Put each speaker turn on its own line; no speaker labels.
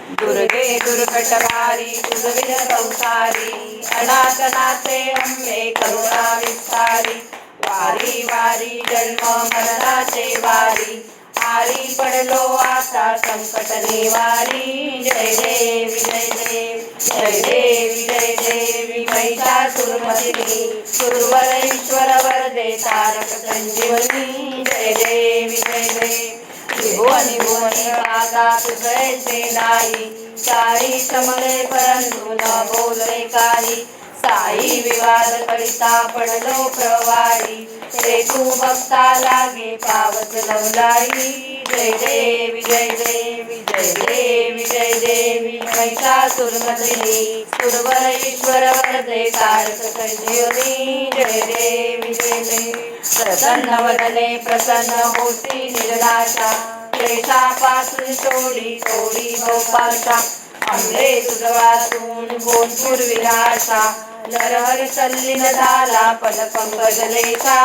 दुर्गे दुर्घटहारी तुझविद संसारी अनाथनाथे अंबे करुणा विस्तारी वारी वारी जन्म मरणाचे वारी आरी पडलो आता संकट निवारी जय देवी जय देवी जय देवी जय देवी महिषासुरमर्दिनी सुरवर ईश्वर वरदे तारक संजीवनी जय देवी जय देवी त्रिभुवनी भुवनी राधा तुझैसे नाही चारी समले परंतु न बोलले काही साई विवाद करिता पडलो प्रवाही ते तू भक्ता लागे पावत लवलाई जय देवी जय देवी जय देवी जय देवी महिषासुरमर्दिनी सुरवर ईश्वर वरदे तारक संजीवनी जय देवी जय देवी प्रसन्न वदने प्रसन्न होती निर्नाशा क्लेशापासून सोडी सोडी गोपाशा आंबे तुझ वाचून गोनपूर विलासा नरहर तल्लीन झाला पद पंकज लेखा